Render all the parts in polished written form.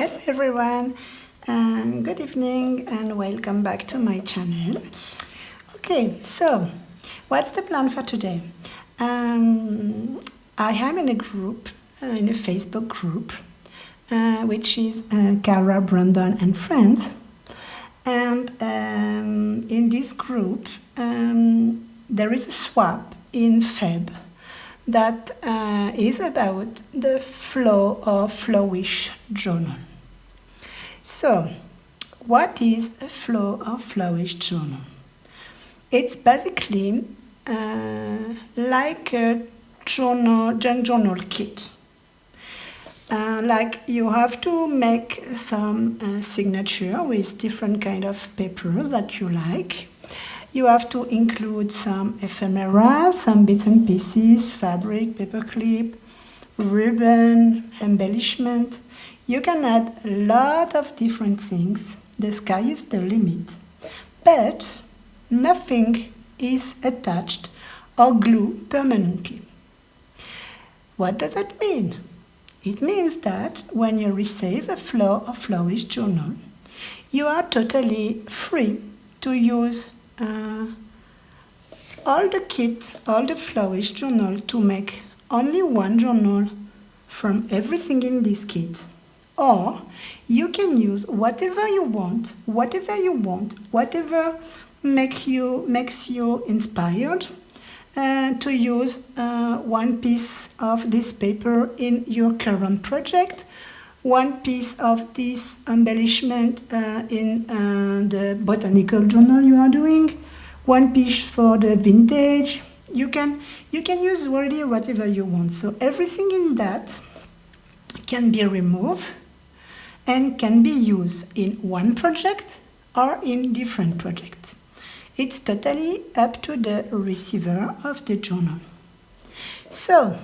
Hello everyone, good evening and welcome back to my channel. Okay, so what's the plan for today? I am in a group, in a Facebook group, which is Cara Brandon and Friends. And in this group, there is a swap in Feb that is about the flow of Flourish journal. So, what is a flow of Flourish journal? It's basically like a junk journal kit. Like you have to make some signature with different kind of papers that you like. You have to include some ephemera, some bits and pieces, fabric, paperclip, ribbon, embellishment. You can add a lot of different things. The sky is the limit. But nothing is attached or glued permanently. What does that mean? It means that when you receive a flow of Flourish journal, you are totally free to use all the kit, all the Flourish journal to make only one journal from everything in this kit. Or you can use whatever you want, whatever makes you inspired to use one piece of this paper in your current project, one piece of this embellishment in the botanical journal you are doing, one piece for the vintage. You can use really whatever you want. So everything in that can be removed and can be used in one project or in different projects. It's totally up to the receiver of the journal. So,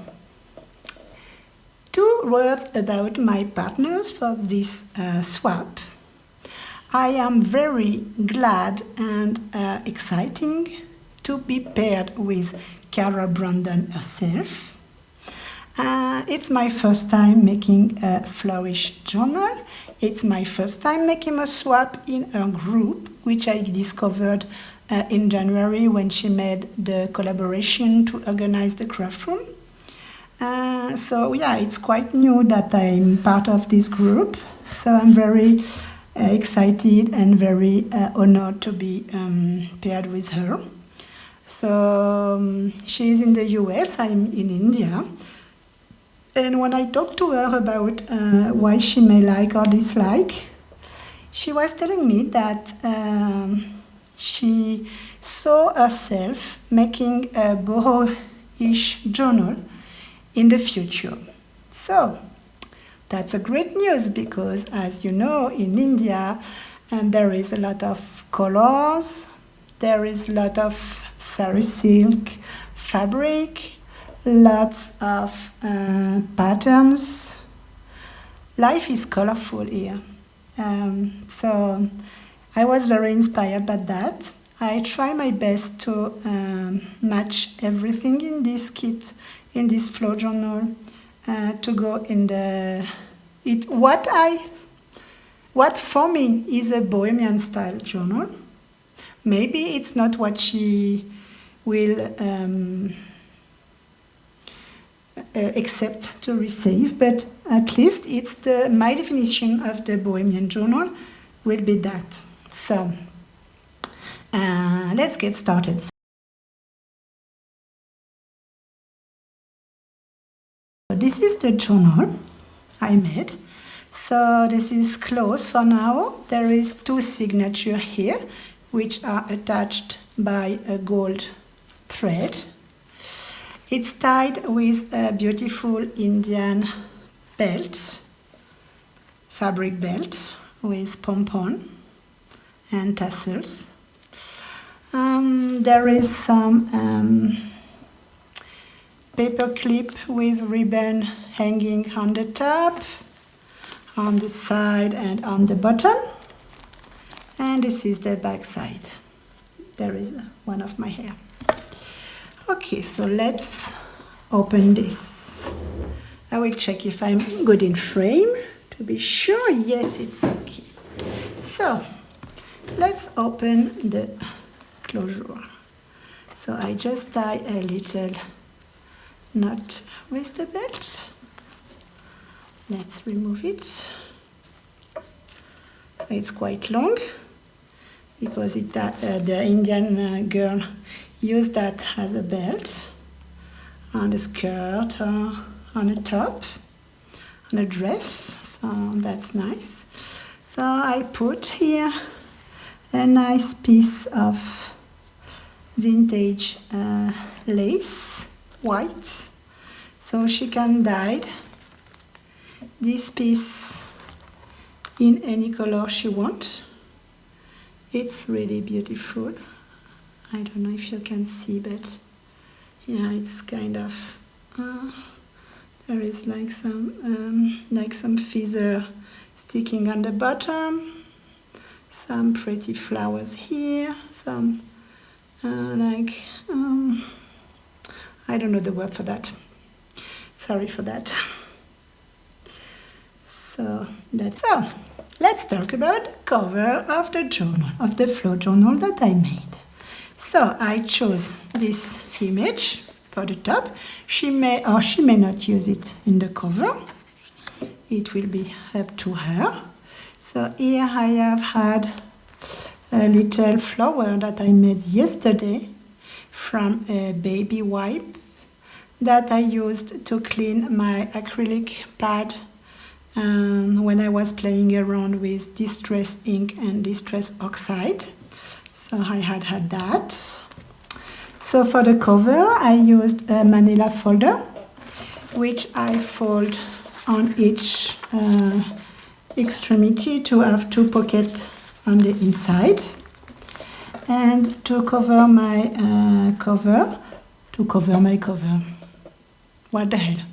2 words about my partners for this swap. I am very glad and exciting to be paired with Cara Brandon herself. It's my first time making a Flourish journal. It's my first time making a swap in a group, which I discovered in January when she made the collaboration to organize the craft room. So yeah, it's quite new that I'm part of this group. So I'm very excited and very honored to be paired with her. So she's in the US, I'm in India. And when I talked to her about why she may like or dislike, she was telling me that she saw herself making a boho-ish journal in the future. So that's a great news because, as you know, in India there is a lot of colors, there is a lot of sari silk fabric, lots of patterns. Life is colorful here. So I was very inspired by that. I try my best to match everything in this kit, in this flow journal, to go in what for me is a Bohemian style journal. Maybe it's not what she will accept to receive, but at least it's my definition of the Bohemian journal will be that. So let's get started. So this is the journal I made. So this is closed for now. There is 2 signatures here, which are attached by a gold thread. It's tied with a beautiful Indian belt, fabric belt with pompon and tassels. There is some paper clip with ribbon hanging on the top, on the side and on the bottom. And this is the back side. There is one of my hair. Okay, so let's open this. I will check if I'm good in frame to be sure. Yes, it's okay. So let's open the closure. So I just tie a little knot with the belt. Let's remove it. So it's quite long because the Indian girl used that as a belt on a skirt or on a top, on a dress. So that's nice. So I put here a nice piece of vintage lace, white, so she can dye this piece in any color she wants. It's really beautiful. I don't know if you can see, but yeah, it's kind of there is like some feather sticking on the bottom, some pretty flowers here, some I don't know the word for that. Sorry for that. So let's talk about the cover of the journal, of the flow journal that I made. So I chose this image for the top. She may or she may not use it in the cover. It will be up to her. So here I have had a little flower that I made yesterday from a baby wipe that I used to clean my acrylic pad when I was playing around with distress ink and distress oxide. So I had that. So for the cover I used a manila folder, which I fold on each extremity to have 2 pockets on the inside, and to cover my cover. What the hell?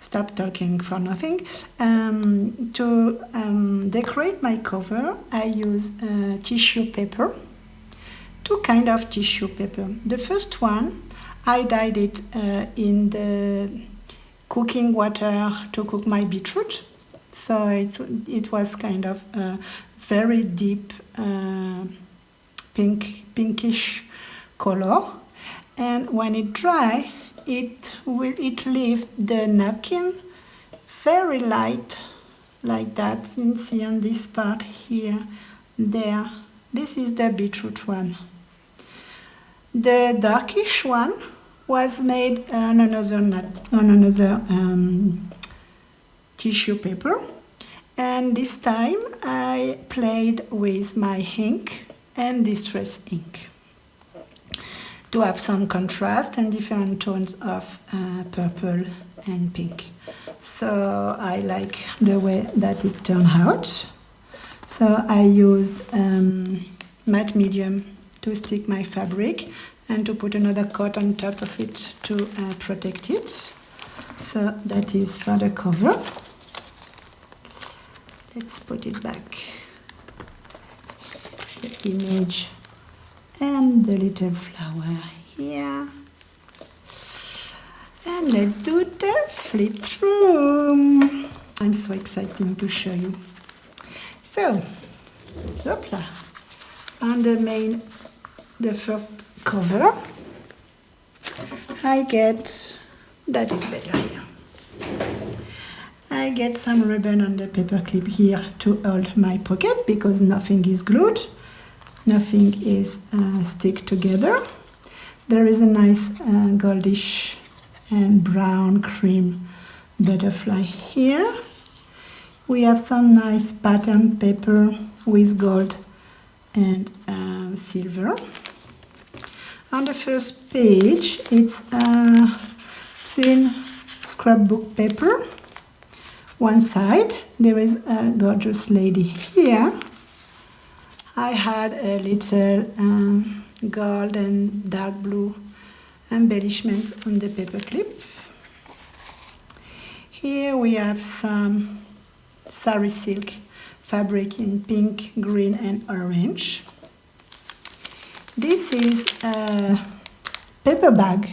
Stop talking for nothing. To decorate my cover, I use tissue paper. 2 kinds of tissue paper. The first one, I dyed it in the cooking water to cook my beetroot. So it was kind of a very deep pinkish color. And when it dry, it leaves the napkin very light, like that. You can see on this part here, there. This is the beetroot one. The darkish one was made on another tissue paper, and this time I played with my ink and distress ink to have some contrast and different tones of purple and pink. So I like the way that it turned out. So I used matte medium to stick my fabric and to put another coat on top of it to protect it. So that is for the cover. Let's put it back. The image and the little flower here. And let's do the flip through. I'm so excited to show you. So, hopla. On the first cover, I get, that is better here. I get some ribbon on the paper clip here to hold my pocket because nothing is glued, nothing is stick together. There is a nice goldish and brown cream butterfly here. We have some nice pattern paper with gold and silver. On the first page, it's a thin scrapbook paper. One side, there is a gorgeous lady here. I had a little gold and dark blue embellishment on the paper clip. Here we have some sari silk fabric in pink, green and orange. This is a paper bag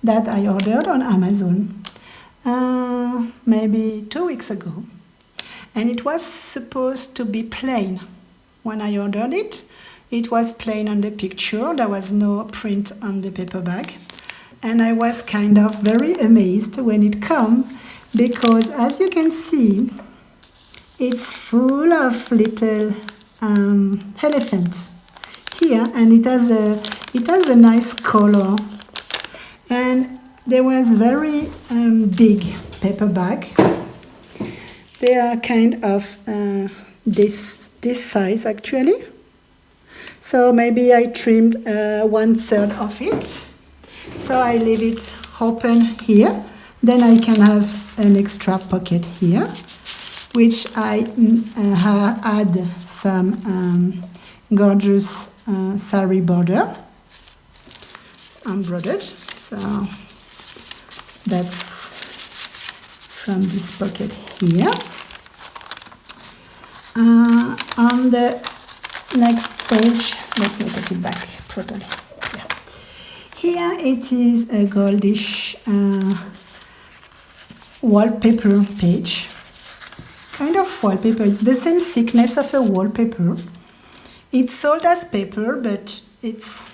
that I ordered on Amazon maybe 2 weeks ago. and it was supposed to be plain. When I ordered it, it was plain on the picture. There was no print on the paper bag. And I was kind of very amazed when it came, because as you can see, it's full of little elephants here, and it has a nice color. And there was very big paper bag. They are kind of this size actually. So maybe I trimmed 1/3 of it. So I leave it open here. Then I can have an extra pocket here, which I add some gorgeous sari border. It's embroidered. So that's from this pocket here. On the next page, let me put it back properly. Yeah. Here it is a goldish wallpaper page. Kind of wallpaper. It's the same thickness of a wallpaper. It's sold as paper, but it's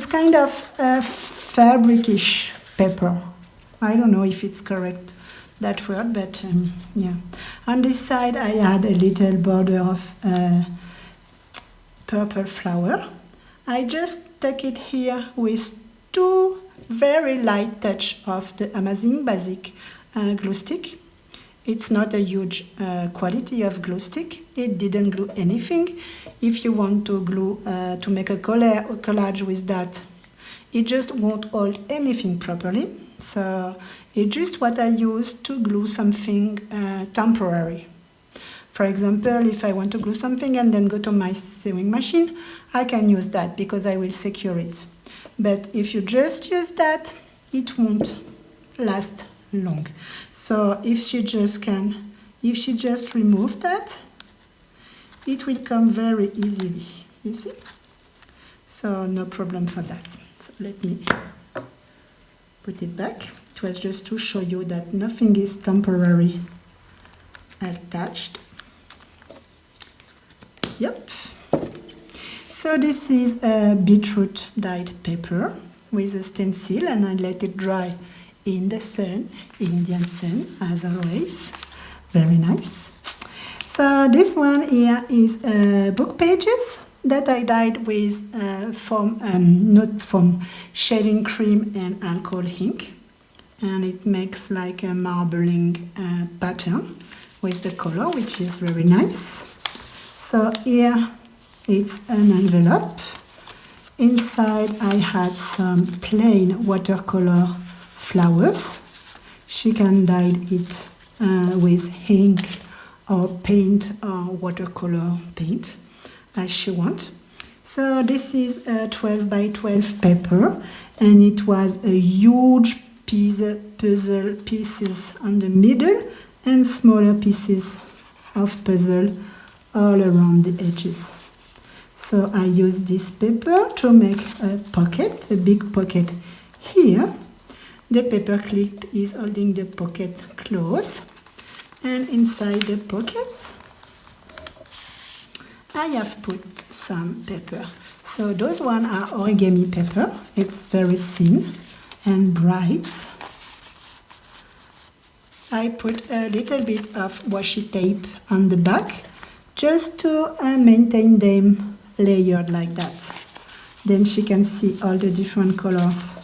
kind of a fabricish paper. I don't know if it's correct, that word, but yeah. On this side I had a little border of purple flower. I just take it here with 2 very light touch of the Amazing Basic glue stick. It's not a huge quality of glue stick. It didn't glue anything. If you want to glue, to make a collage with that, it just won't hold anything properly. So it's just what I use to glue something temporary. For example, if I want to glue something and then go to my sewing machine, I can use that because I will secure it. But if you just use that, it won't last long. So if she just remove that, it will come very easily, you see? So no problem for that. So let me put it back. It was just to show you that nothing is temporary attached. Yep. So this is a beetroot dyed paper with a stencil, and I let it dry in the sun, Indian sun, as always. Very nice. So this one here is book pages that I dyed with not foam, shaving cream and alcohol ink, and it makes like a marbling pattern with the color, which is very nice. So here it's an envelope. Inside I had some plain watercolor flowers. She can dye it with ink or paint or watercolor paint as she wants. So this is a 12 by 12 paper, and it was a huge puzzle pieces on the middle and smaller pieces of puzzle all around the edges. So I use this paper to make a pocket, a big pocket here. The paper clip is holding the pocket close, and inside the pockets I have put some paper. So those one are origami paper. It's very thin and bright. I put a little bit of washi tape on the back just to maintain them layered like that. Then she can see all the different colors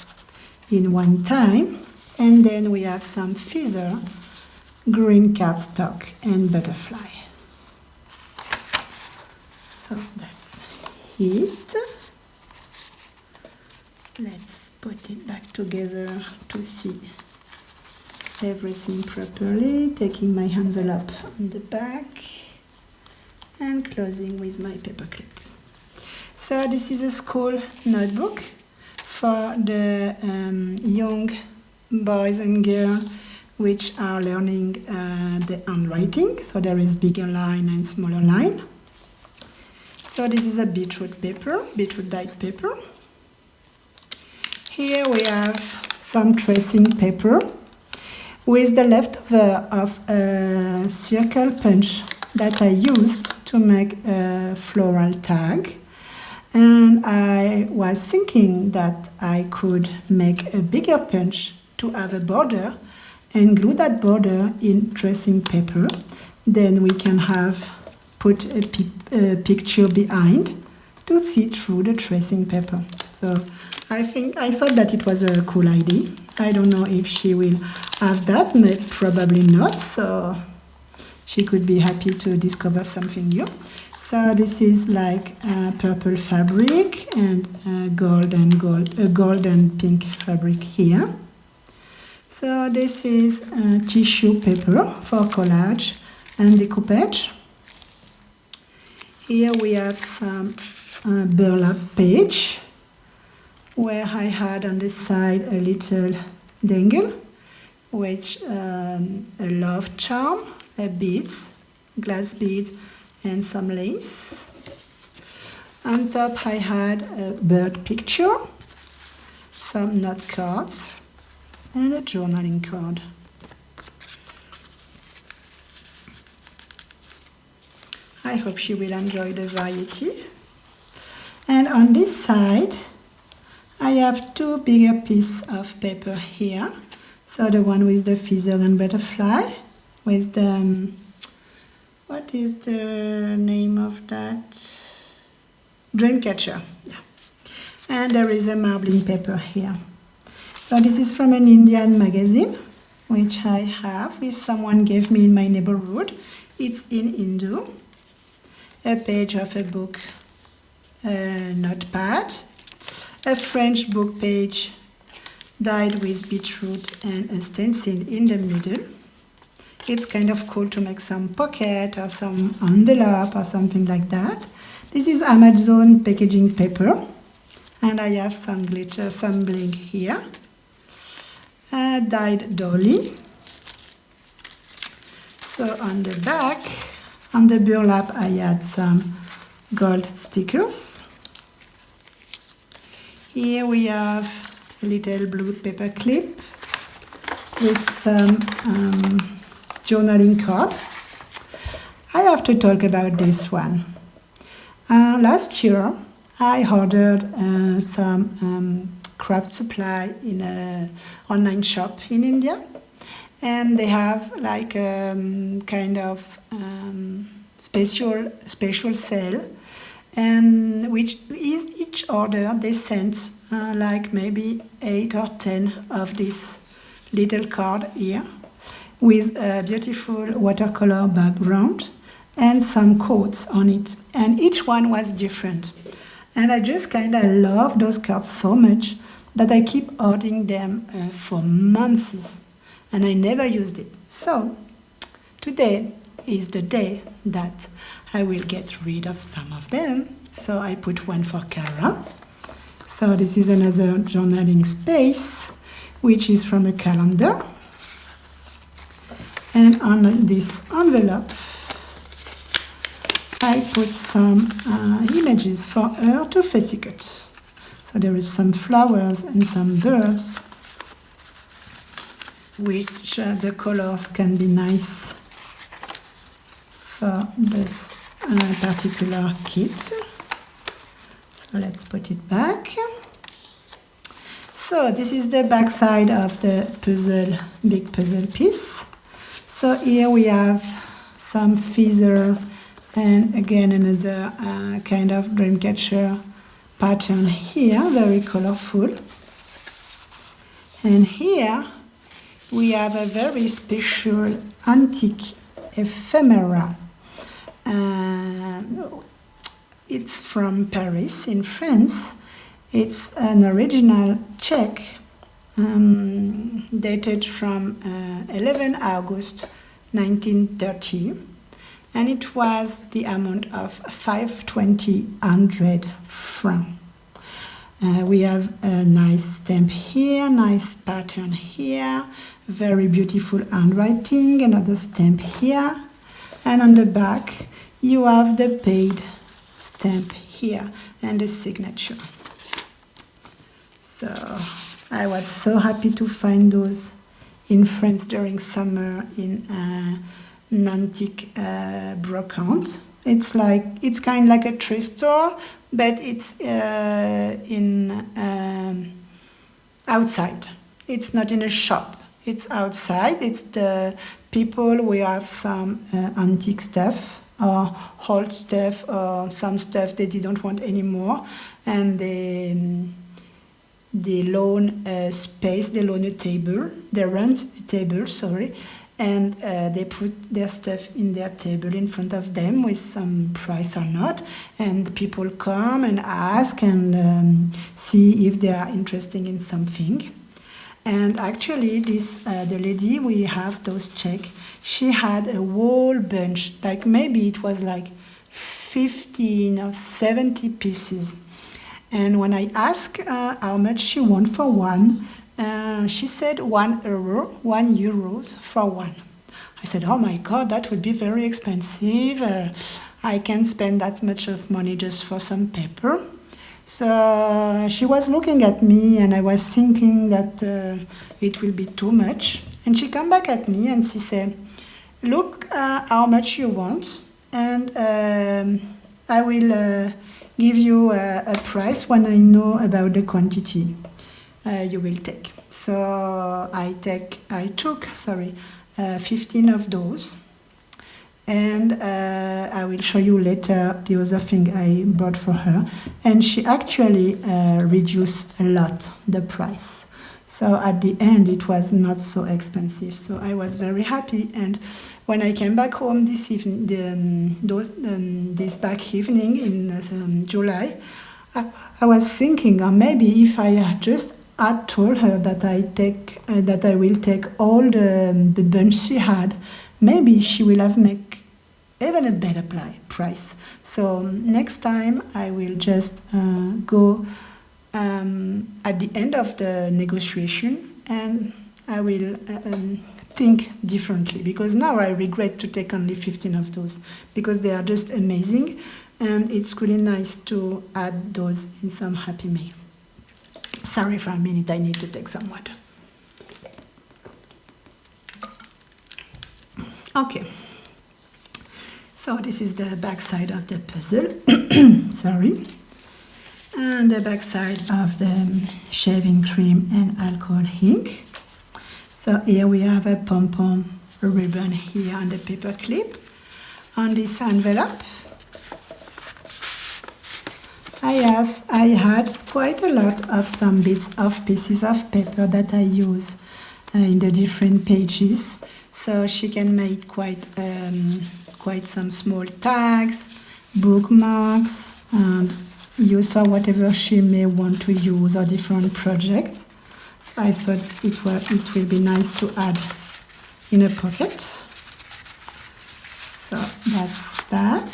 in one time. And then we have some feather, green cardstock and butterfly. So that's it. Let's put it back together to see everything properly, taking my envelope on the back and closing with my paper clip. So this is a school notebook for the young boys and girls which are learning the handwriting. So there is bigger line and smaller line. So this is a beetroot paper, beetroot dyed paper. Here we have some tracing paper. with the leftover of a circle punch that I used to make a floral tag. And I was thinking that I could make a bigger punch to have a border and glue that border in tracing paper. Then we can have put a picture behind to see through the tracing paper. So I thought that it was a cool idea. I don't know if she will have that, probably not, so she could be happy to discover something new. So this is like purple fabric and gold and pink fabric here. So this is tissue paper for collage and decoupage. Here we have some burlap page where I had on the side a little dangle, which a love charm, a beads, glass bead, and some lace. On top I had a bird picture, some note cards, and a journaling card. I hope she will enjoy the variety. And on this side, I have two bigger pieces of paper here. So the one with the feather and butterfly, with the, what is the name of that? Dreamcatcher. Yeah. And there is a marbling paper here. So this is from an Indian magazine, which I have, which someone gave me in my neighborhood. It's in Hindu. A page of a book, a notepad, a French book page dyed with beetroot and a stencil in the middle. It's kind of cool to make some pocket or some envelope or something like that. This is Amazon packaging paper, and I have some glitter, some bling here. A dyed dolly. So on the back, on the burlap, I had some gold stickers. Here we have a little blue paper clip with some journaling card. I have to talk about this one. Last year, I ordered some craft supply in an online shop in India. And they have like kind of special sale, and which is each order they sent like maybe 8 or 10 of this little card here with a beautiful watercolor background and some quotes on it, and each one was different. And I just kind of love those cards so much that I keep ordering them for months. And I never used it. So today is the day that I will get rid of some of them. So I put one for Cara. So this is another journaling space, which is from a calendar. And on this envelope, I put some images for her to face cut. So there is some flowers and some birds, which the colors can be nice for this particular kit. So let's put it back. So this is the back side of the puzzle, big puzzle piece. So here we have some feather and again another kind of dreamcatcher pattern here, very colorful. And here we have a very special antique ephemera. It's from Paris in France. It's an original check dated from 11 August 1930, and it was the amount of 520 francs. We have a nice stamp here, nice pattern here, very beautiful handwriting, another stamp here, and on the back you have the paid stamp here and the signature. So I was so happy to find those in France during summer in an antique brocante. It's kind of like a thrift store, but it's outside. It's not in a shop. It's outside. It's the people who have some antique stuff or old stuff or some stuff they didn't want anymore, and they loan a space, they loan a table, they rent a table, sorry, and they put their stuff in their table in front of them with some price or not, and people come and ask and see if they are interested in something. And actually this the lady we have those check, she had a whole bunch, like maybe it was like 15 or 70 pieces. And when I asked how much she want for one, she said €1 for one. I said, oh my God, that would be very expensive. I can't spend that much of money just for some paper. So she was looking at me, and I was thinking that it will be too much. And she come back at me and she said, look how much you want, and I will give you a price when I know about the quantity you will take. So I took 15 of those, and I will show you later the other thing I bought for her. And she actually reduced a lot the price. So at the end it was not so expensive. So I was very happy. And when I came back home this evening, this back evening in July, I was thinking, maybe if I had told her that I will take all the bunch she had, maybe she will have make even a better price. So next time I will just go at the end of the negotiation, and I will think differently, because now I regret to take only 15 of those, because they are just amazing, and it's really nice to add those in some Happy Meal. Sorry for a minute, I need to take some water. Okay, so this is the back side of the puzzle. Sorry. And the back side of the shaving cream and alcohol ink. So here we have a pom-pom ribbon here on the paper clip. On this envelope, I had quite a lot of some pieces of paper that I use in the different pages. So she can make quite some small tags, bookmarks, and use for whatever she may want to use, or different projects. I thought it will be nice to add in a pocket. So that's that.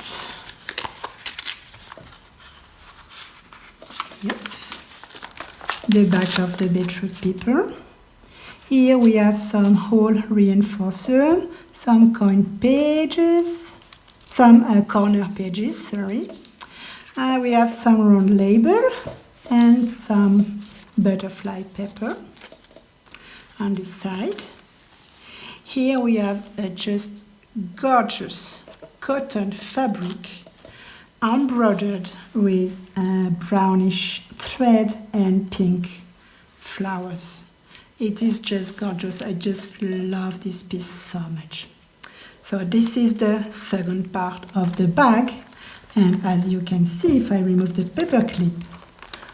Yep. The back of the beetroot paper. Here we have some hole reinforcer, some corner pages, sorry. We have some round label and some butterfly paper on this side. Here we have a just gorgeous cotton fabric embroidered with brownish thread and pink flowers. It is just gorgeous. I just love this piece so much. So this is the second part of the bag. And as you can see, if I remove the paper clip,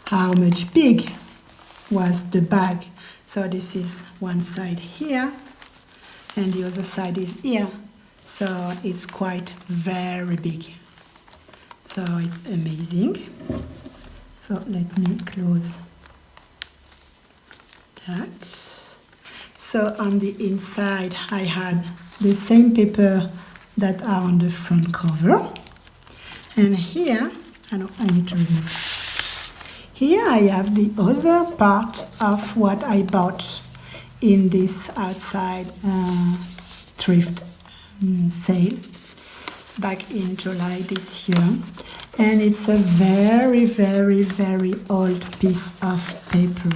how much big was the bag. So this is one side here, and the other side is here. So it's quite very big. So it's amazing. So let me close that. So on the inside, I had the same paper that are on the front cover. And here, I need to remove. Here I have the other part of what I bought in this outside thrift sale back in July this year. And it's a very, very, very old piece of paper.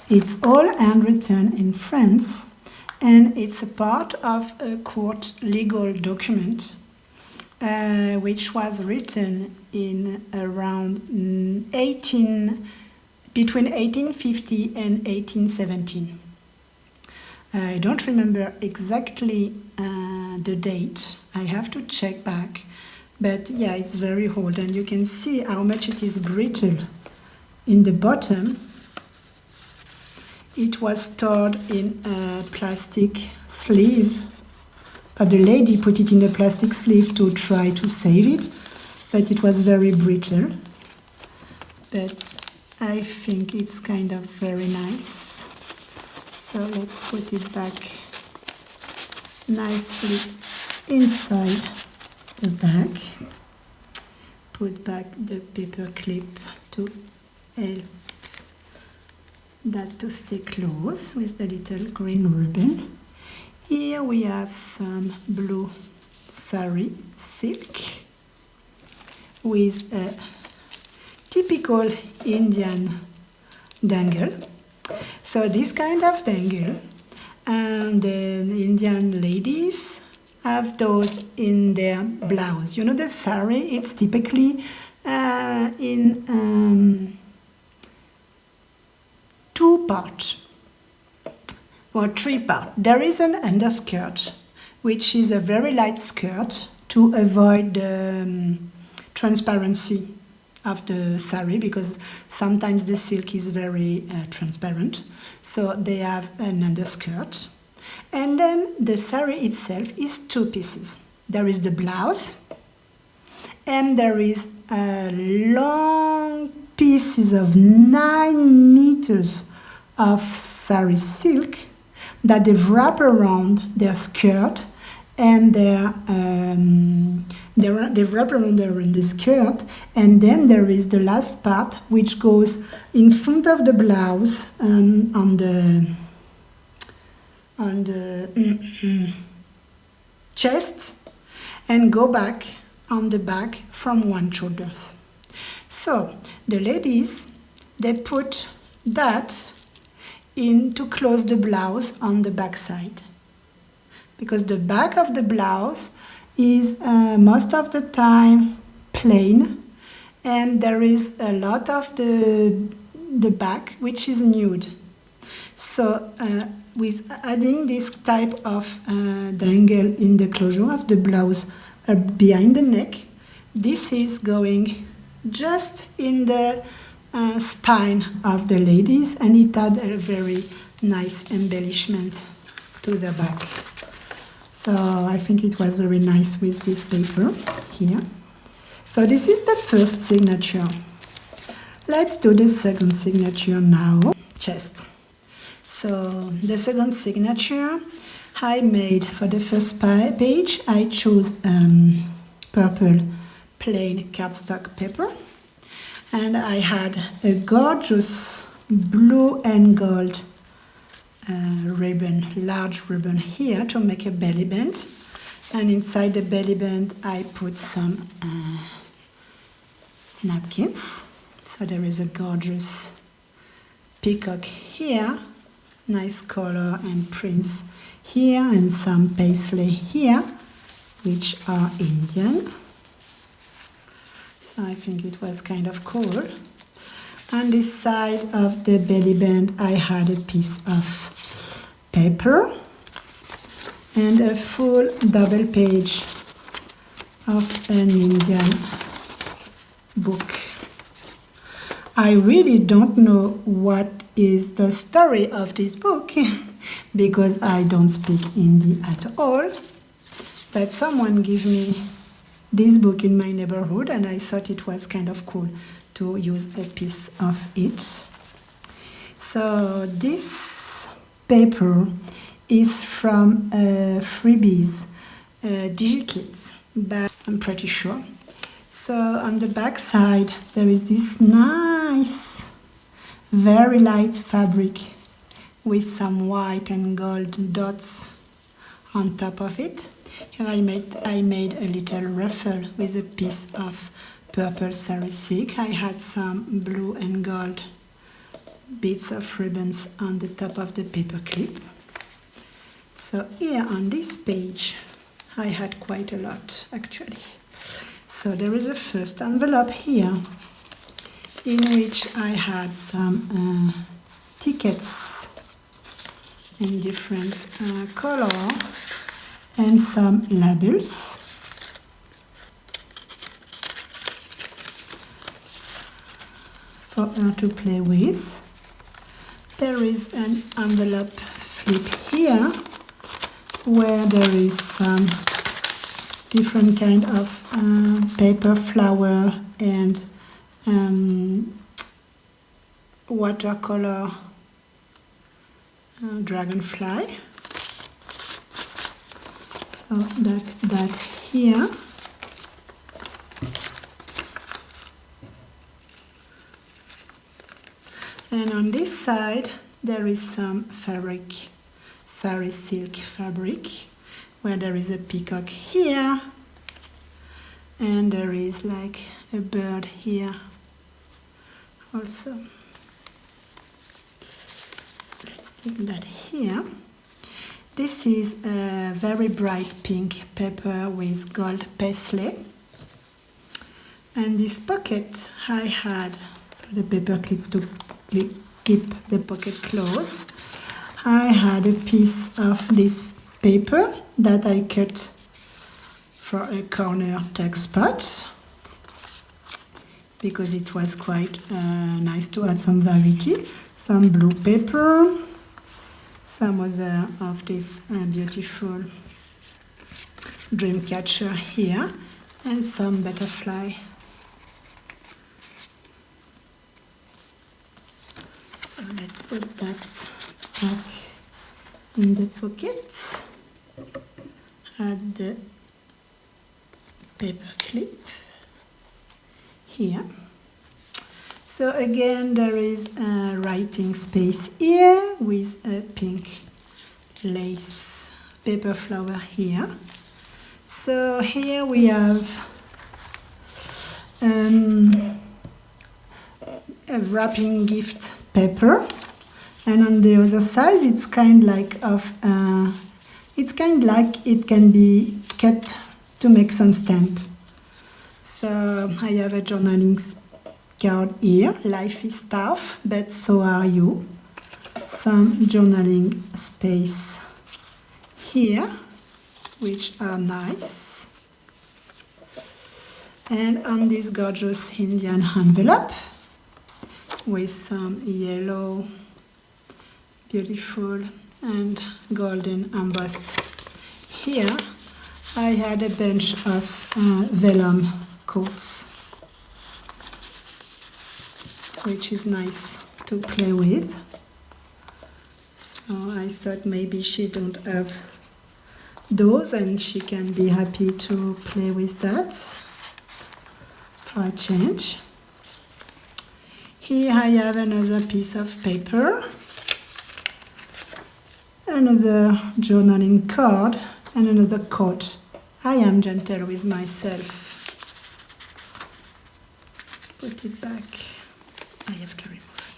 It's all handwritten in France, and it's a part of a court legal document which was written in around between 1850 and 1817. I don't remember exactly the date. I have to check back. But yeah, it's very old, and you can see how much it is brittle. In the bottom, it was stored in a plastic sleeve. But the lady put it in a plastic sleeve to try to save it, but it was very brittle. But I think it's kind of very nice. So let's put it back nicely inside the bag. Put back the paper clip to help that to stay close with the little green ribbon. Here we have some blue sari silk with a typical Indian dangle. So this kind of dangle, and then Indian ladies have those in their blouse. You know, the sari, it's typically in two parts or three parts. There is an underskirt, which is a very light skirt to avoid the transparency of the sari, because sometimes the silk is very transparent. So they have an underskirt. And then the sari itself is two pieces. There is the blouse, and there is a long pieces of 9 meters of sari silk that they've wrapped around their skirt, and they've wrapped around the skirt, and then there is the last part which goes in front of the blouse on the chest, and go back on the back from one shoulders. So the ladies, they put that in to close the blouse on the back side, because the back of the blouse is most of the time plain, and there is a lot of the back which is nude. So with adding this type of dangle in the closure of the blouse behind the neck, this is going just in the spine of the ladies, and it had a very nice embellishment to the back. So I think it was very nice with this paper here. So this is the first signature. Let's do the second signature now. Chest. So the second signature I made for the first page, I chose purple plain cardstock paper, and I had a gorgeous blue and gold ribbon, large ribbon here to make a belly band, and inside the belly band I put some napkins. So there is a gorgeous peacock here, nice color and prints here, and some paisley here which are Indian. So I think it was kind of cool. On this side of the belly band I had a piece of paper and a full double page of an Indian book. I really don't know what is the story of this book because I don't speak Hindi at all, but someone gave me this book in my neighborhood and I thought it was kind of cool to use a piece of it. So this paper is from Freebies DigiKids, but I'm pretty sure. So on the back side there is this nice, very light fabric with some white and gold dots on top of it. Here I made a little ruffle with a piece of purple sari silk. I had some blue and gold bits of ribbons on the top of the paper clip. So here on this page, I had quite a lot actually. So there is a first envelope here in which I had some tickets in different color and some labels. For her to play with. There is an envelope flip here where there is some different kind of paper, flower and watercolor dragonfly. So that's that here. And on this side there is some fabric, sari silk fabric, where there is a peacock here and there is like a bird here also. Let's take that here. This is a very bright pink paper with gold paisley. And this pocket I had, so the paper clip to keep the pocket closed. I had a piece of this paper that I cut for a corner tuck spot because it was quite nice to add some variety. Some blue paper, some other of this beautiful dream catcher here, and some butterfly. So let's put that back in the pocket. Add the paper clip here. So again there is a writing space here with a pink lace paper flower here. So here we have a wrapping gift paper, and on the other side it's kind like of it can be cut to make some stamp. So I have a journaling card here. Life is tough, but so are you. Some journaling space here, which are nice. And on this gorgeous Indian envelope with some yellow, beautiful and golden embossed. Here I had a bunch of vellum coats, which is nice to play with. So I thought maybe she don't have those and she can be happy to play with that for a change. Here I have another piece of paper, another journaling card, and another quote. I am gentle with myself. Let's put it back. I have to remove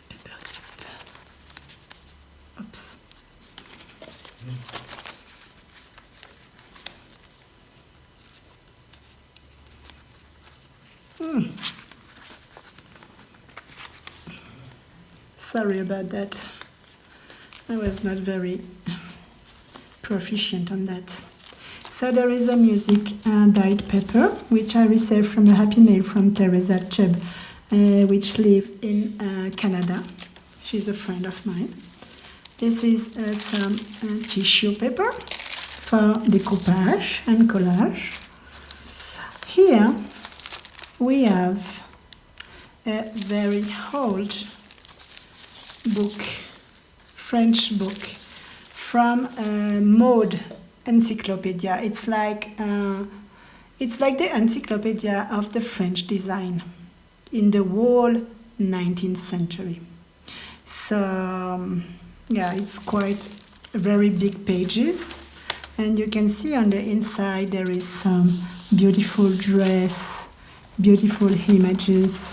the paper clip. Oops. Sorry about that. I was not very proficient on that. So there is a music dyed paper, which I received from a happy mail from Teresa Chubb, which lives in Canada. She's a friend of mine. This is some tissue paper for découpage and collage. Here we have a very old book, French book, from Mode Encyclopedia. It's like the encyclopedia of the French design in the whole 19th century. So yeah, it's quite very big pages, and you can see on the inside there is some beautiful dress, beautiful images.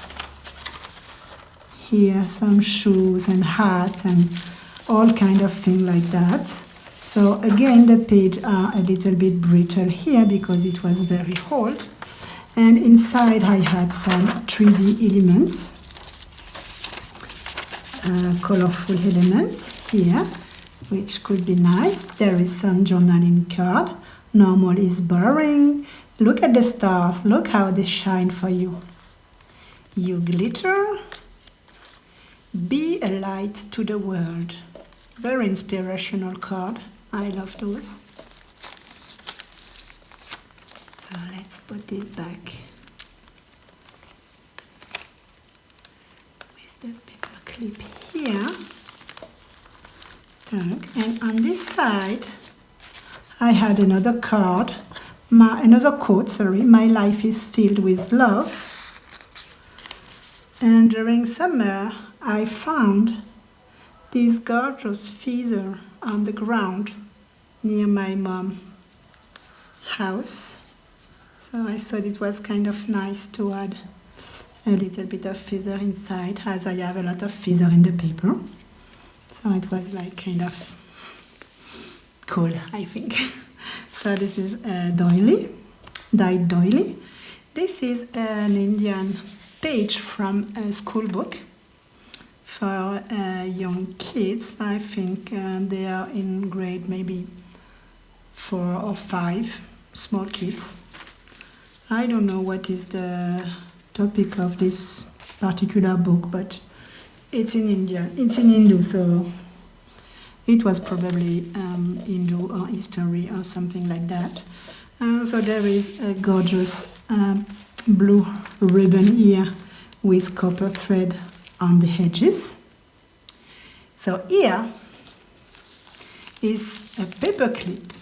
Here some shoes and hat and all kind of thing like that. So again, the pages are a little bit brittle here because it was very old. And inside I had some 3D elements, colorful elements here, which could be nice. There is some journaling card. Normal is boring. Look at the stars. Look how they shine for you. You glitter. Be a light to the world. Very inspirational card. I love those. So let's put it back with the paper clip here. And on this side, I had another card, another quote, sorry. My life is filled with love. And during summer, I found this gorgeous feather on the ground near my mom's house. So I thought it was kind of nice to add a little bit of feather inside, as I have a lot of feather in the paper. So it was like kind of cool, I think. So this is a doily, dyed doily. This is an Indian page from a school book for young kids. I think they are in grade maybe 4 or 5, small kids. I don't know what is the topic of this particular book, but it's in India. It's in Hindu, so it was probably Hindu or history or something like that. So there is a gorgeous blue ribbon here with copper thread on the edges. So here is a paper clip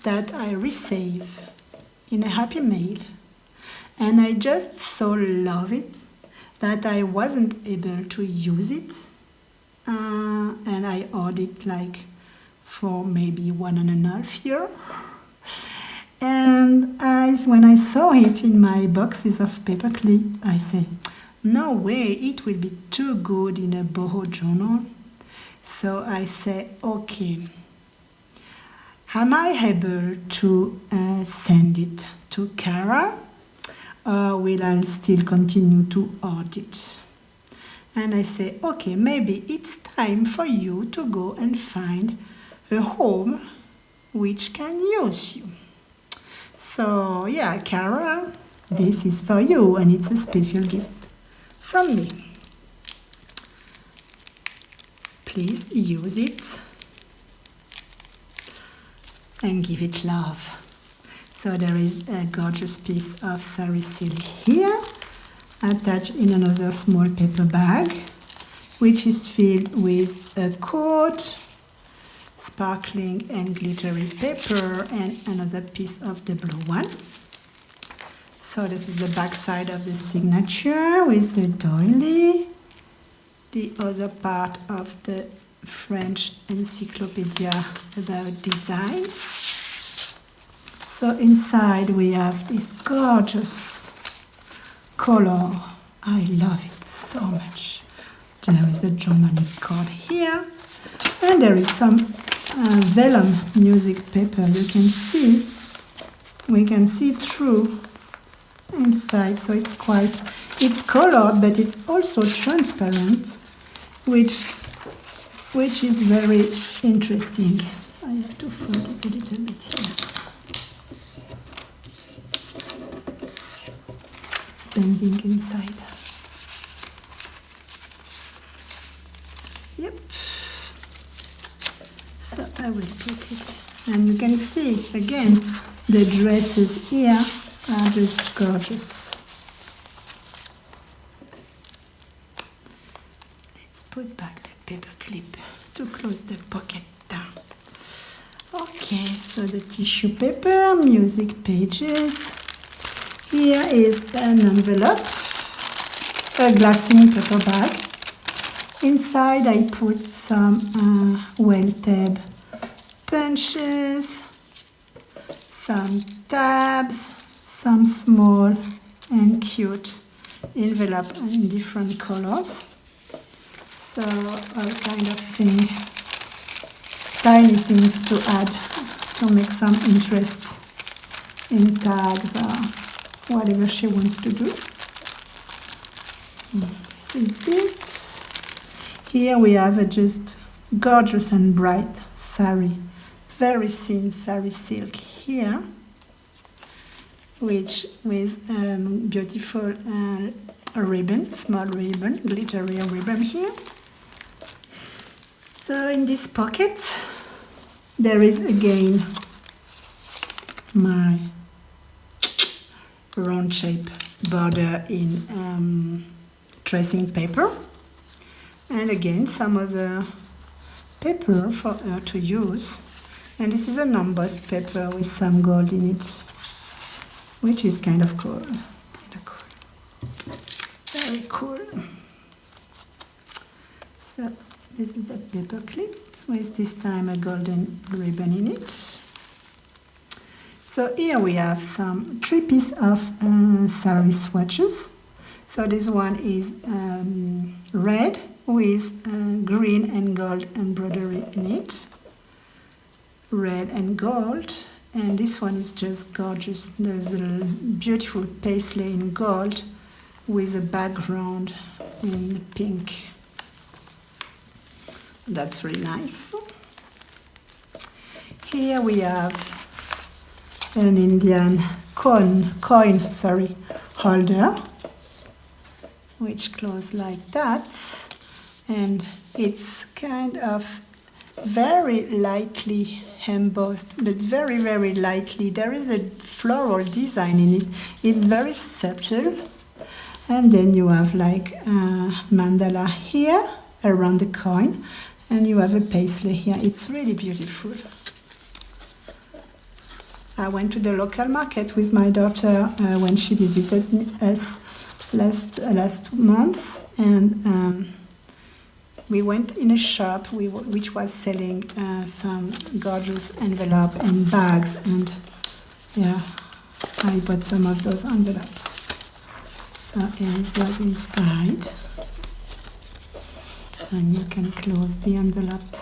that I received in a Happy Mail, and I just so love it that I wasn't able to use it, and I ordered it like for maybe 1.5 years. And when I saw it in my boxes of paper clip, I said, no way, it will be too good in a BOHO journal. So I said, okay, am I able to send it to Cara, or will I still continue to order it? And I say, okay, maybe it's time for you to go and find a home which can use you. So yeah, Cara, this is for you, and it's a special gift from me. Please use it and give it love. So there is a gorgeous piece of sari silk here, attached in another small paper bag, which is filled with a coat, sparkling and glittery paper, and another piece of the blue one. So this is the back side of the signature with the doily, the other part of the French encyclopedia about design. So inside we have this gorgeous color. I love it so much. There is a journaling card here, and there is some vellum music paper. You can see, we can see through inside, so it's colored, but it's also transparent, which is very interesting. I have to fold it a little bit here. It's bending inside. Yep. So I will put it, and you can see again the dresses here are just gorgeous. Let's put back the paper clip to close the pocket down. Okay, so the tissue paper, music pages. Here is an envelope, a glassine paper bag. Inside I put some well-tab punches, some tabs, some small and cute envelope in different colors. So all kind of thing tiny things to add to make some interest in tags or whatever she wants to do. This is it. Here we have a just gorgeous and bright sari, very thin sari silk here, which with beautiful ribbon, small ribbon, glittery ribbon here. So in this pocket there is again my round shape border in tracing paper, and again some other paper for her to use, and this is an embossed paper with some gold in it, which is kind of cool. Very cool. So this is the paper clip with this time a golden ribbon in it. So here we have some 3 pieces of sari swatches. So this one is red with green and gold embroidery in it. Red and gold. And this one is just gorgeous. There's a beautiful paisley in gold with a background in pink. That's really nice. Here we have an Indian coin holder, which closes like that, and it's kind of very lightly embossed, but very, very lightly. There is a floral design in it. It's very subtle. And then you have like a mandala here around the coin, and you have a paisley here. It's really beautiful. I went to the local market with my daughter when she visited us last month, and we went in a shop which was selling some gorgeous envelope and bags, and yeah, I bought some of those envelopes. So here is what's inside, and you can close the envelope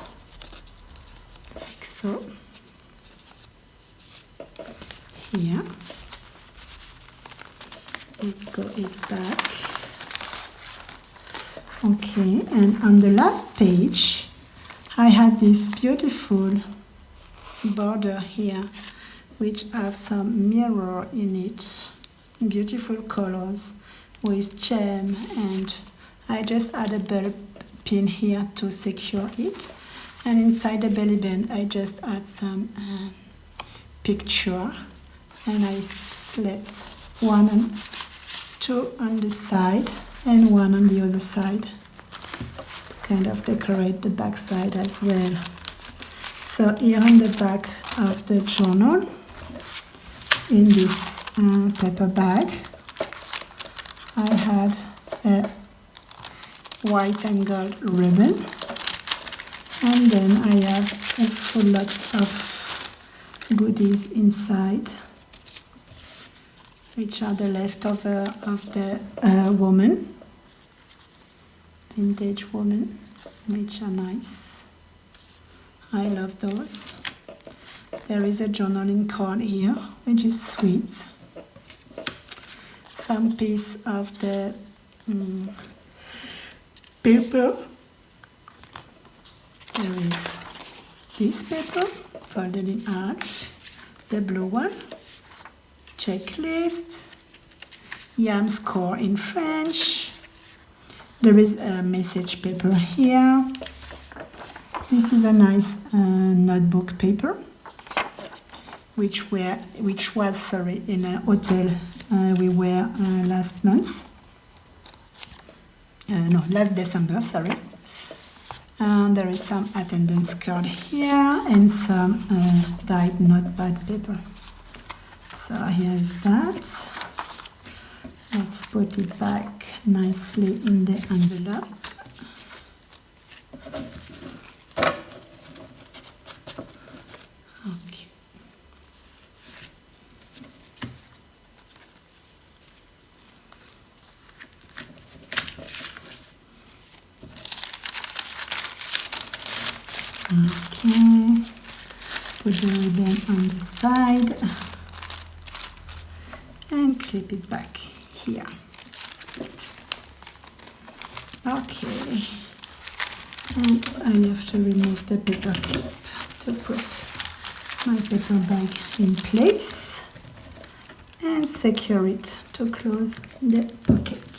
like so. Here, let's go it back. Okay, and on the last page I had this beautiful border here which have some mirror in it, beautiful colors with gem, and I just add a bell pin here to secure it, and inside the belly band I just add some picture, and I slipped 1 and 2 on the side and 1 on the other side to kind of decorate the back side as well. So here on the back of the journal, in this paper bag, I had a white and gold ribbon, and then I have a full lot of goodies inside, which are the leftover of the woman, vintage woman, which are nice. I love those. There is a journaling card here, which is sweet. Some piece of the paper. There is this paper folded in half, the blue one, checklist, YAM score in French. There is a message paper here. This is a nice notebook paper, which was in a hotel we were last month. Last December, sorry. And there is some attendance card here and some dyed notepad paper. So here is that. Let's put it back nicely in the envelope. Okay. Okay. the ribbon on the side and clip it back here. Okay, and I have to remove the paper clip to put my paper bag in place and secure it to close the pocket.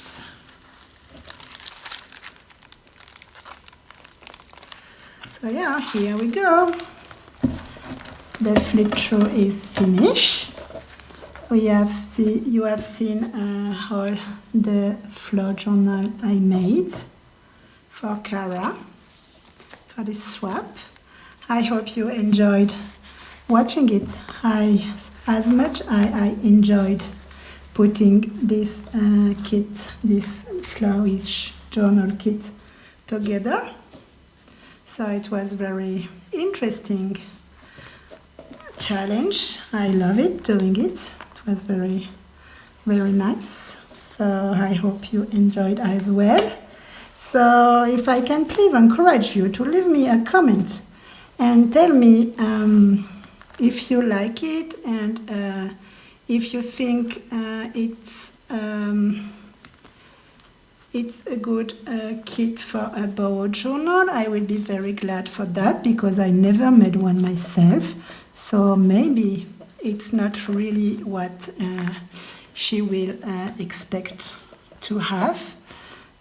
So yeah, here we go. The flip through is finished. You have seen all the flow journal I made for Cara for this swap. I hope you enjoyed watching it. As much I enjoyed putting this kit, this Flourish journal kit together. So it was very interesting challenge. I love it doing it. It was very, very nice. So I hope you enjoyed as well. So if I can please encourage you to leave me a comment and tell me if you like it and if you think it's a good kit for a BOHO journal. I will be very glad for that because I never made one myself. So maybe it's not really what she will expect to have.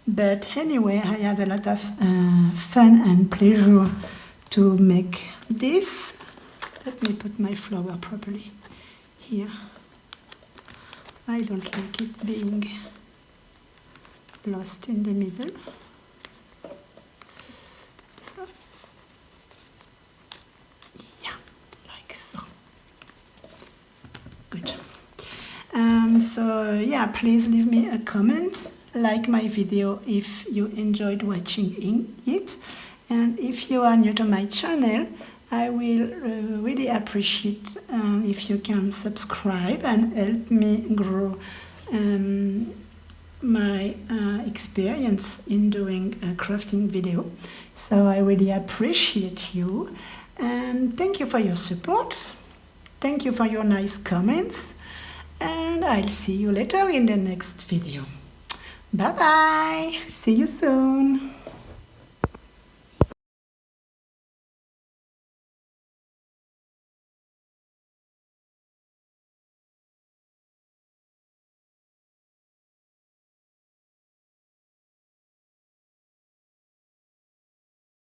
But anyway, I have a lot of fun and pleasure to make this. Let me put my flower properly here. I don't like it being lost in the middle. So, yeah, like so. Good. So yeah, please leave me a comment, like my video if you enjoyed watching it, and if you are new to my channel, I will really appreciate if you can subscribe and help me grow my experience in doing a crafting video. So I really appreciate you, and thank you for your support. Thank you for your nice comments, and I'll see you later in the next video. Bye bye, see you soon.